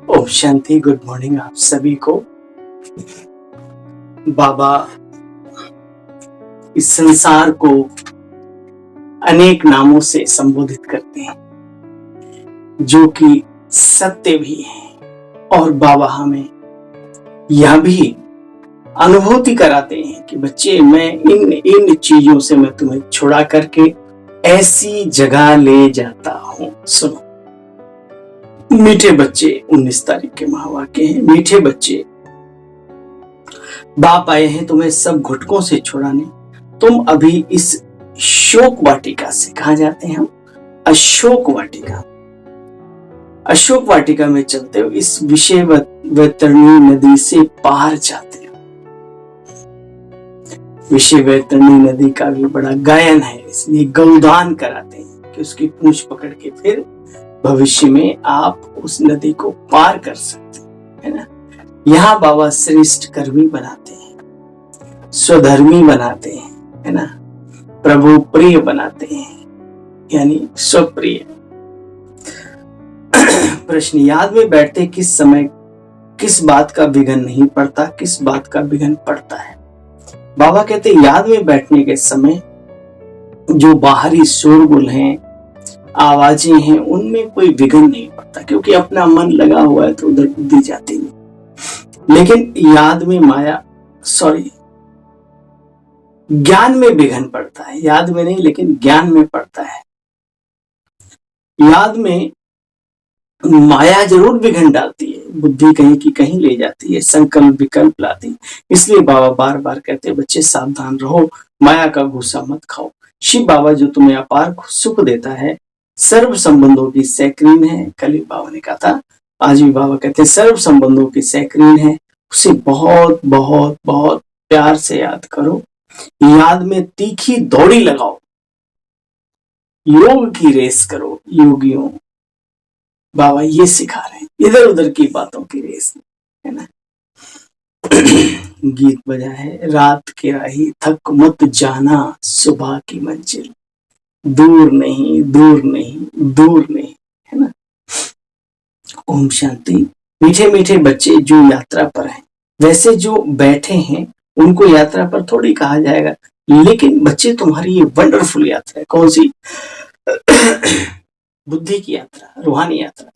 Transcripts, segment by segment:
Om Shanti. Good morning आप सभी को। बाबा इस संसार को अनेक नामों से संबोधित करते हैं जो कि सत्य भी है, और बाबा हमें यह भी अनुभूति कराते हैं कि बच्चे मैं इन इन चीजों से मैं तुम्हें छुड़ा करके ऐसी जगह ले जाता हूं। सुनो मीठे बच्चे, 19 तारीख के महावाक्य हैं। मीठे बच्चे, बाप आए हैं तुम्हें सब घुटकों से छुड़ाने। तुम अभी इस शोक वाटिका से, कहा जाते हैं हम, अशोक वाटिका, अशोक वाटिका में चलते हो, इस विषय वैतरणी नदी से पार जाते हो। विषय वैतरणी नदी का भी बड़ा गायन है, इसलिए गौदान कराते हैं कि उसकी पूंछ पकड़ के फिर भविष्य में आप उस नदी को पार कर सकते है ना। यहाँ बाबा श्रेष्ठ कर्मी बनाते हैं, स्वधर्मी बनाते हैं, है ना, प्रभु प्रिय बनाते हैं, यानी स्वप्रिय। प्रश्न, याद में बैठते किस समय किस बात का विघन नहीं पड़ता, किस बात का विघन पड़ता है। बाबा कहते याद में बैठने के समय जो बाहरी शोरगुल हैं, आवाजें हैं, उनमें कोई विघन नहीं पड़ता, क्योंकि अपना मन लगा हुआ है तो उधर बुद्धि जाती नहीं। लेकिन याद में ज्ञान में विघन पड़ता है। याद में नहीं लेकिन ज्ञान में पड़ता है। याद में माया जरूर विघन डालती है, बुद्धि कहीं की कहीं ले जाती है, संकल्प विकल्प लाती है। इसलिए बाबा बार बार कहते हैं बच्चे सावधान रहो, माया का गुस्सा मत खाओ। शिव बाबा जो तुम्हें अपार सुख देता है, सर्व संबंधों की सैक्रीन है। कल ही बाबा ने कहा था, आज भी बाबा कहते हैं सर्व संबंधों की सैक्रीन है, उसे बहुत बहुत बहुत प्यार से याद करो। याद में तीखी दौड़ी लगाओ, योग की रेस करो। योगियों बाबा ये सिखा रहे हैं, इधर उधर की बातों की रेस, है ना। गीत बजा है, रात के राही थक मत जाना, सुबह की मंजिल दूर नहीं दूर नहीं दूर नहीं, है ना। ओम शांति। मीठे मीठे बच्चे जो यात्रा पर हैं, वैसे जो बैठे हैं उनको यात्रा पर थोड़ी कहा जाएगा, लेकिन बच्चे तुम्हारी ये वंडरफुल यात्रा है। कौन सी? बुद्धि की यात्रा, रूहानी यात्रा,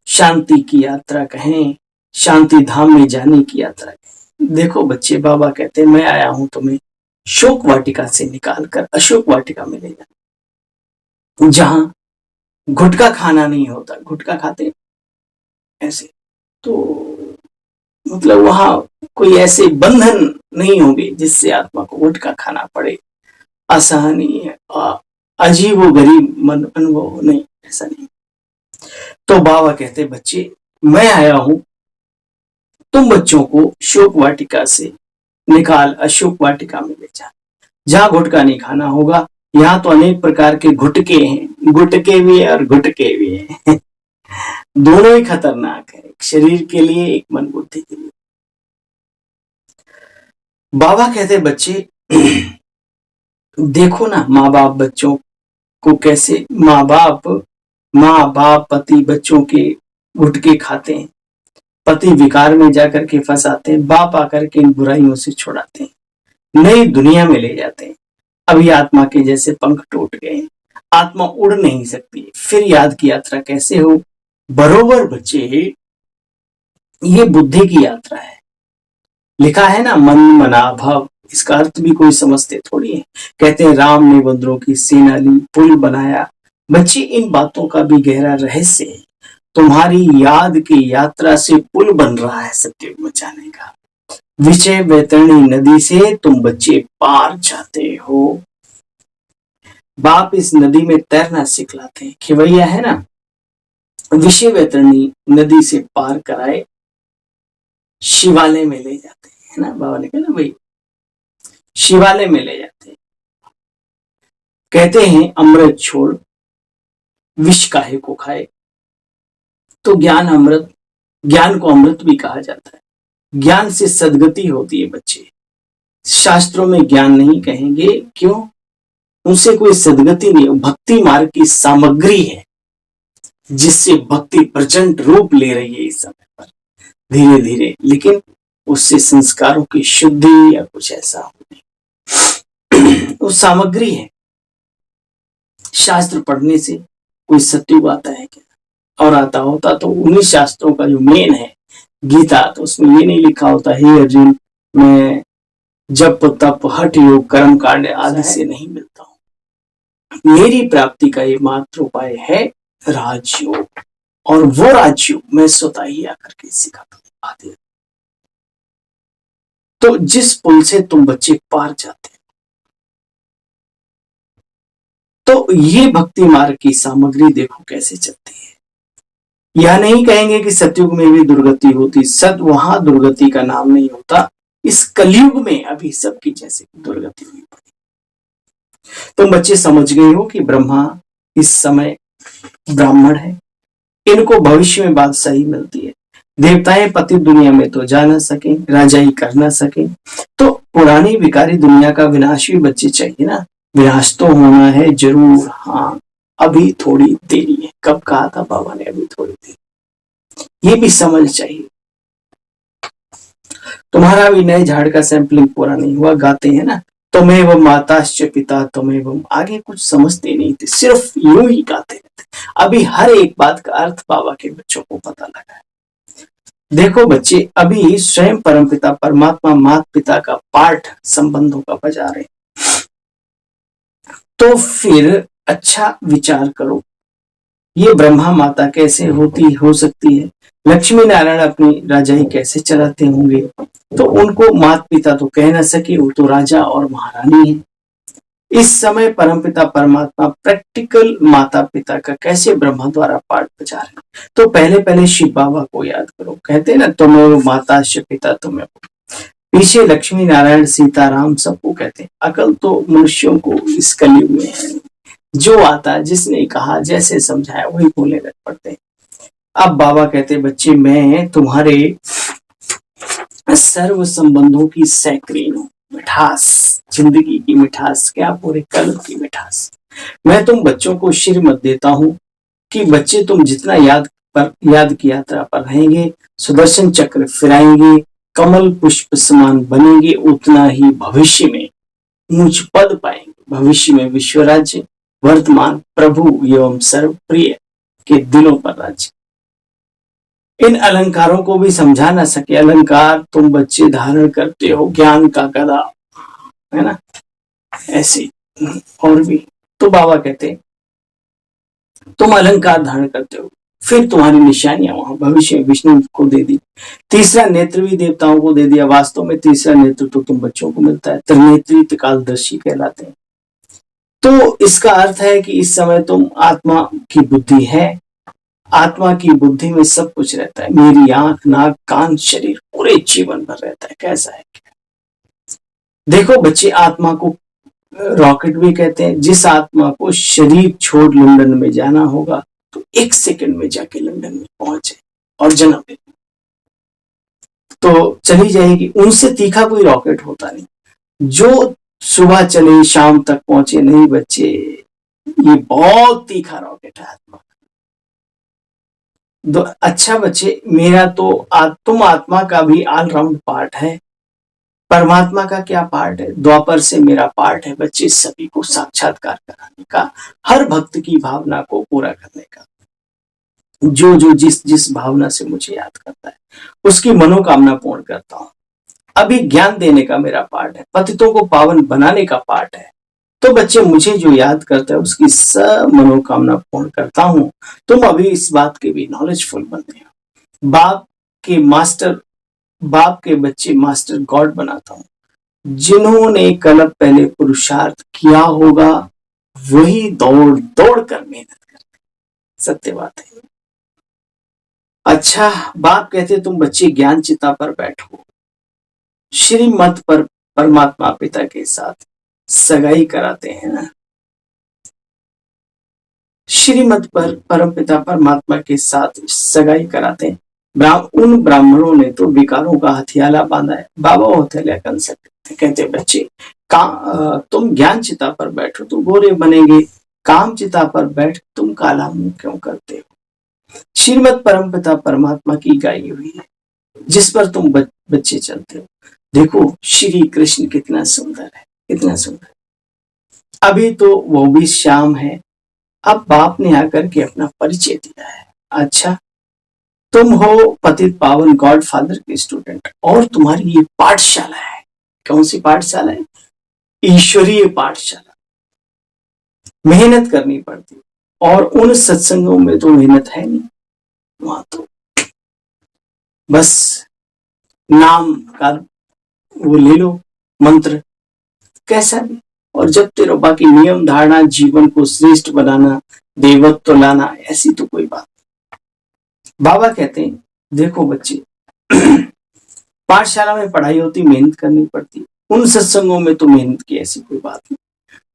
शांति की यात्रा कहें, शांति धाम में जाने की यात्रा कहें। देखो बच्चे, बाबा कहते हैं मैं आया हूं तुम्हें शोक वाटिका से निकालकर अशोक वाटिका में ले जाना, जहां गुटखा खाना नहीं होता। गुटखा खाते ऐसे तो मतलब वहां कोई ऐसे बंधन नहीं होंगे जिससे आत्मा को गुटखा खाना पड़े, असहनीय अजीबो गरीब मन अनुभव नहीं, ऐसा नहीं। तो बाबा कहते बच्चे मैं आया हूं तुम बच्चों को शोक वाटिका से निकाल अशोक वाटिका में ले जा, जहां गुटखा नहीं खाना होगा। यहाँ तो अनेक प्रकार के गुटके हैं, गुटके भी है और गुटके भी है। दोनों ही खतरनाक है, एक शरीर के लिए, एक मन बुद्धि के लिए। बाबा कहते बच्चे देखो ना, माँ बाप बच्चों को कैसे, माँ बाप पति बच्चों के गुटके खाते हैं, पति विकार में जाकर के फंसाते हैं, बाप आकर के इन बुराइयों से छुड़ाते हैं, नई दुनिया में ले जाते हैं। अभी आत्मा के जैसे पंख टूट गए, आत्मा उड़ नहीं सकती, फिर याद की यात्रा कैसे हो? बरोबर बच्चे, ये बुद्धि की यात्रा है। लिखा है ना, मन मना भव, इसका अर्थ भी कोई समझते थोड़ी है। कहते हैं राम ने बंदरों की सेना ली, पुल बनाया। बच्चे इन बातों का भी गहरा रहस्य है। तुम्हारी याद की यात्रा से पुल बन रहा है सत्युग में जाने का। विषय वैतरणी नदी से तुम बच्चे पार जाते हो। बाप इस नदी में तैरना सिखलाते हैं। खिवैया है ना, विषय वैतरणी नदी से पार कराए शिवालय में ले जाते हैं, है ना। बाबा ने कहा ना भाई, शिवालय में ले जाते हैं। कहते हैं अमृत छोड़ विष काहे को खाए। तो ज्ञान को अमृत भी कहा जाता है। ज्ञान से सद्गति होती है बच्चे। शास्त्रों में ज्ञान नहीं कहेंगे, क्यों? उनसे कोई सद्गति नहीं, भक्ति मार्ग की सामग्री है। जिससे भक्ति प्रचंड रूप ले रही है इस समय पर धीरे धीरे, लेकिन उससे संस्कारों की शुद्धि या कुछ ऐसा हो नहीं। वो सामग्री है। शास्त्र पढ़ने से कोई सत्युग आता है क्या? और आता होता तो उन्हीं शास्त्रों का जो मेन है गीता, तो उसमें ये नहीं लिखा होता हे अर्जुन मैं जप तप हठ योग कर्म कांड आदि से नहीं मिलता हूं। मेरी प्राप्ति का एकमात्र उपाय है राजयोग, और वो राजयोग मैं स्वतः ही आकर के सिखाता हूं आदि। तो जिस पुल से तुम बच्चे पार जाते हैं, तो ये भक्ति मार्ग की सामग्री देखो कैसे चलती है। यह नहीं कहेंगे कि सतयुग में भी दुर्गति होती, वहां दुर्गति का नाम नहीं होता। इस कलयुग में अभी सबकी जैसे दुर्गति हुई पड़ी। तुम बच्चे समझ गए हो कि ब्रह्मा इस समय ब्राह्मण है, इनको भविष्य में बादशाही मिलती है। देवताएं पति दुनिया में तो जा ना सके, राजाई कर ना सके, तो पुरानी विकारी दुनिया का विनाश भी बच्चे चाहिए ना। विनाश तो होना है जरूर, हाँ अभी थोड़ी देरी है। कब कहा था बाबा ने? अभी थोड़ी देरी। ये भी समझ चाहिए। तुम्हारा भी नए झाड़ का सैंपलिंग पूरा नहीं हुआ, गाते हैं ना तुम्हें माताश्च पिता तुम्हें, आगे कुछ समझते नहीं थे, सिर्फ यूं ही गाते रहते। अभी हर एक बात का अर्थ बाबा के बच्चों को पता लगा है। देखो बच्चे, अभी स्वयं परमपिता परमात्मा माता पिता का पाठ संबंधों का बजा रहे, तो फिर अच्छा विचार करो, ये ब्रह्मा माता कैसे हो सकती है? लक्ष्मी नारायण अपनी राजाई कैसे चलाते होंगे? तो उनको माता पिता तो कह ना सके, वो तो राजा और महारानी है। इस समय परमपिता परमात्मा प्रैक्टिकल माता पिता का कैसे ब्रह्मा द्वारा पाठ बजा रहे? तो पहले पहले शिव बाबा को याद करो। कहते हैं ना तुम्हें माता शिव पिता तुम्हें, पीछे लक्ष्मी नारायण सीताराम सबको कहते हैं। अकल तो मनुष्यों को इस कलयुग में है, जो आता जिसने कहा जैसे समझाया वही बोलने लग पड़ते। अब बाबा कहते बच्चे मैं तुम्हारे सर्व संबंधों की सैक्रीन हूं, मिठास, जिंदगी की मिठास, क्या पूरे कल्प की मिठास। मैं तुम बच्चों को श्रीमत देता हूं कि बच्चे तुम जितना याद की यात्रा पर रहेंगे, सुदर्शन चक्र फिराएंगे, कमल पुष्प समान बनेंगे, उतना ही भविष्य में ऊंच पद पाएंगे। भविष्य में विश्व राज्य, वर्तमान प्रभु एवं सर्वप्रिय के दिलों पर राज्य। इन अलंकारों को भी समझा ना सके। अलंकार तुम बच्चे धारण करते हो, ज्ञान का गदा, है ना, ऐसे और भी। तो बाबा कहते तुम अलंकार धारण करते हो, फिर तुम्हारी निशानियां वहां भविष्य में विष्णु को दे दी, तीसरा नेत्र भी देवताओं को दे दिया। वास्तव में तीसरा नेत्र तो तुम बच्चों को मिलता है, त्रिनेत्री त्रिकालदर्शी कहलाते हैं। तो इसका अर्थ है कि इस समय तुम आत्मा की बुद्धि है, आत्मा की बुद्धि में सब कुछ रहता है। मेरी आंख नाक कान शरीर पूरे जीवन भर रहता है। कैसा है? देखो बच्चे, आत्मा को रॉकेट भी कहते हैं। जिस आत्मा को शरीर छोड़ लंदन में जाना होगा तो 1 सेकंड में जाके लंदन में पहुंचे और जन्म ले तो चली जाएगी। उनसे तीखा कोई रॉकेट होता नहीं जो सुबह चले शाम तक पहुंचे। नहीं बच्चे, ये बहुत तीखा रॉकेट है आत्मा। अच्छा बच्चे, मेरा तो तुम आत्मा का भी ऑलराउंड पार्ट है। परमात्मा का क्या पार्ट है? द्वापर से मेरा पार्ट है बच्चे, सभी को साक्षात्कार कराने का, हर भक्त की भावना को पूरा करने का। जो जो जिस भावना से मुझे याद करता है उसकी मनोकामना पूर्ण करता हूं। अभी ज्ञान देने का मेरा पार्ट है, पतितों को पावन बनाने का पार्ट है। तो बच्चे, मुझे जो याद करता है उसकी सब मनोकामना पूर्ण करता हूं। तुम अभी इस बात के भी नॉलेजफुल बनते हो। बाप के बच्चे मास्टर गॉड बनाता हूं। जिन्होंने कल्प पहले पुरुषार्थ किया होगा वही दौड़ दौड़ कर मेहनत करते। सत्य बात है। अच्छा, बाप कहते तुम बच्चे ज्ञान चिता पर बैठो, श्रीमत पर परमात्मा पिता के साथ सगाई कराते हैं ना। श्रीमत पर परम पिता परमात्मा के साथ सगाई कराते हैं। उन ब्राह्मणों ने तो विकारों का हथियाला बांधा है। बाबा हथियाला कर सकते। कहते बच्चे, तुम ज्ञान चिता पर बैठो तो गोरे बनेंगे, काम चिता पर बैठ तुम काला मुंह क्यों करते हो? श्रीमद् परमपिता परमात्मा की गाई हुई है, जिस पर तुम बच्चे चलते हो। देखो श्री कृष्ण कितना सुंदर है, कितना सुंदर। अभी तो वो भी शाम है, अब बाप ने आकर के अपना परिचय दिया है। अच्छा, तुम हो पतित पावन गॉड फादर के स्टूडेंट, और तुम्हारी ये पाठशाला है। कौन सी पाठशाला है? ईश्वरीय पाठशाला। मेहनत करनी पड़ती, और उन सत्संगों में तो मेहनत है नहीं, वहां तो बस नाम का वो ले लो मंत्र, कैसा भी, और जब तेरे बाकी नियम धारणा, जीवन को श्रेष्ठ बनाना, देवत्व लाना, ऐसी तो कोई बात। बाबा कहते हैं देखो बच्चे, पाठशाला में पढ़ाई होती, मेहनत करनी पड़ती, उन सत्संगों में तो मेहनत की ऐसी कोई बात नहीं।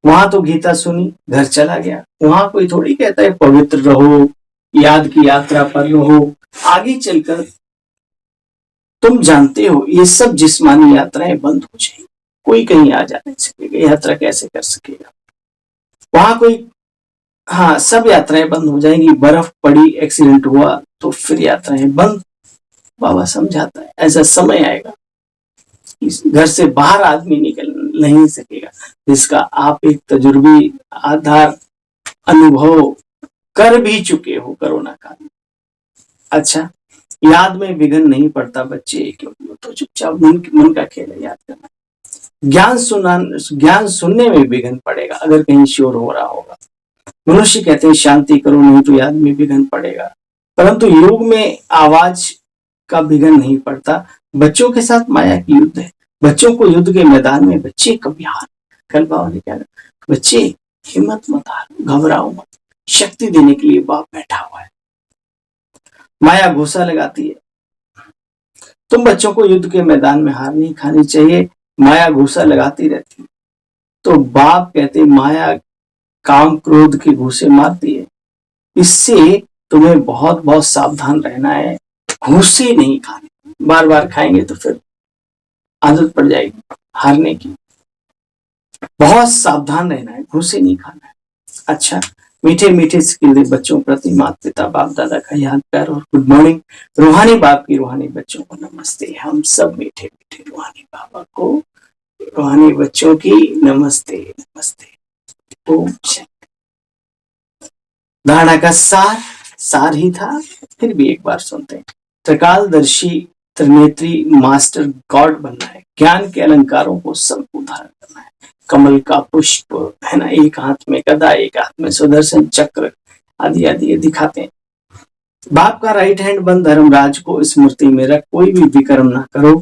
वहां तो गीता सुनी, घर चला गया। वहां कोई थोड़ी कहता है पवित्र रहो, याद की यात्रा पर रहो। आगे चलकर तुम जानते हो ये सब जिस्मानी यात्राएं बंद हो जाएंगी, कोई कहीं आ जा नहीं सकेगा, यात्रा कैसे कर सकेगा वहां कोई। हाँ, सब यात्राएं बंद हो जाएंगी। बर्फ पड़ी, एक्सीडेंट हुआ तो फिर यात्राएं बंद। बाबा समझाता है ऐसा समय आएगा, इस घर से बाहर आदमी निकल नहीं सकेगा, जिसका आप एक तजुर्बी आधार अनुभव कर भी चुके हो कोरोना काल में। अच्छा, याद में विघ्न नहीं पड़ता बच्चे, क्योंकि तो चुपचाप मन का खेल है याद करना। ज्ञान सुनने में विघ्न पड़ेगा अगर कहीं शोर हो रहा होगा। मनुष्य कहते हैं शांति करो, नहीं तो याद में विघ्न पड़ेगा, परंतु योग में आवाज का विघ्न नहीं पड़ता। बच्चों के साथ माया की युद्ध है। बच्चों को युद्ध के मैदान में बच्चे कभी हार। कल बाबा ने क्या, बच्चे हिम्मत मत हारो, घबराओ मत, शक्ति देने के लिए बाप बैठा हुआ है। माया घूसा लगाती है, तुम बच्चों को युद्ध के मैदान में हार नहीं खानी चाहिए। माया घूसा लगाती रहती है, तो बाप कहते माया काम क्रोध के घूसे मारती है, इससे तुम्हें बहुत बहुत सावधान रहना है। घूसे नहीं खाने, बार बार खाएंगे तो फिर आदत पड़ जाएगी हारने की। बहुत सावधान रहना है, घूसे नहीं खाना है। अच्छा, मीठे मीठे सिक्के बच्चों प्रति माता पिता बाप दादा का याद प्यार और गुड मॉर्निंग। रूहानी बाप की रूहानी बच्चों को नमस्ते। हम सब मीठे मीठे रूहानी बाबा को, रूहानी बच्चों की नमस्ते नमस्ते। ओम शांति। धारणा का सार ही था, फिर भी एक बार सुनते हैं। त्रिकालदर्शी त्रिनेत्री मास्टर गॉड बनना है, ज्ञान के अलंकारों को सबको धारण करना है। कमल का पुष्प है ना, एक हाथ में गदा, एक हाथ में सुदर्शन चक्र आदि आदि दिखाते हैं। बाप का राइट हैंड बन धर्मराज को स्मृति में रख, कोई भी विकर्म ना करो,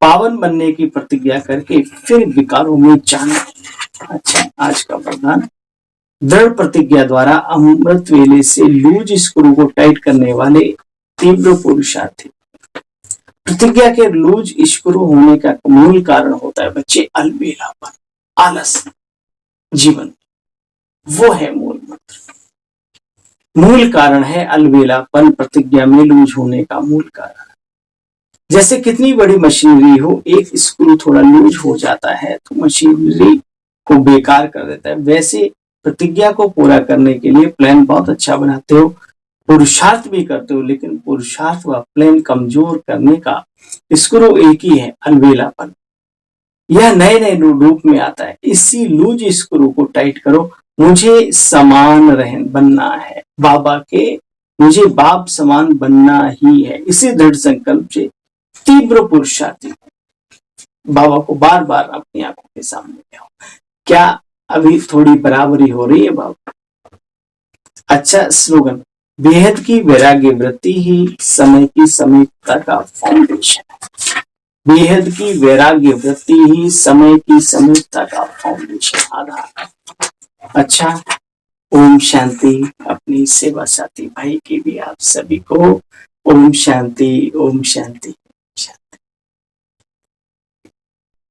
पावन बनने की प्रतिज्ञा करके फिर विकारों में जाना। अच्छा, आज का वरदान, दृढ़ प्रतिज्ञा द्वारा अमृत वेले से लूज स्क्रू को टाइट करने वाले तीव्र पुरुषार्थी। प्रतिज्ञा के लूज स्क्रू होने का मूल कारण होता है बच्चे अलबेलापन, आलस जीवन, वो है मूल मंत्र। मूल कारण है अलबेलापन, प्रतिज्ञा में लूज होने का मूल कारण। जैसे कितनी बड़ी मशीनरी हो, एक स्क्रू थोड़ा लूज हो जाता है तो मशीनरी को बेकार कर देता है। वैसे प्रतिज्ञा को पूरा करने के लिए प्लान बहुत अच्छा बनाते हो, पुरुषार्थ भी करते हो, लेकिन पुरुषार्थ व प्लान कमजोर करने का स्क्रू एक ही है, अलबेलापन। यह नए नए रूप में आता है। इसी लूज स्क्रू को टाइट करो। मुझे समान बनना है बाबा के, मुझे बाप समान बनना ही है। इसी दृढ़ संकल्प से तीव्र पुरुषार्थी बाबा को बार बार अपनी आंखों के सामने ले आओ। क्या अभी थोड़ी बराबरी हो रही है बाबा? अच्छा स्लोगन, बेहद की वैराग्य वृत्ति ही समय की समीपता का फाउंडेशन है। बेहद की वैराग्य वृत्ति ही समय की समीपता का फाउंडेशन, आधार। अच्छा, ओम शांति। अपनी सेवा साथी भाई की भी आप सभी को ओम शांति, ओम शांति।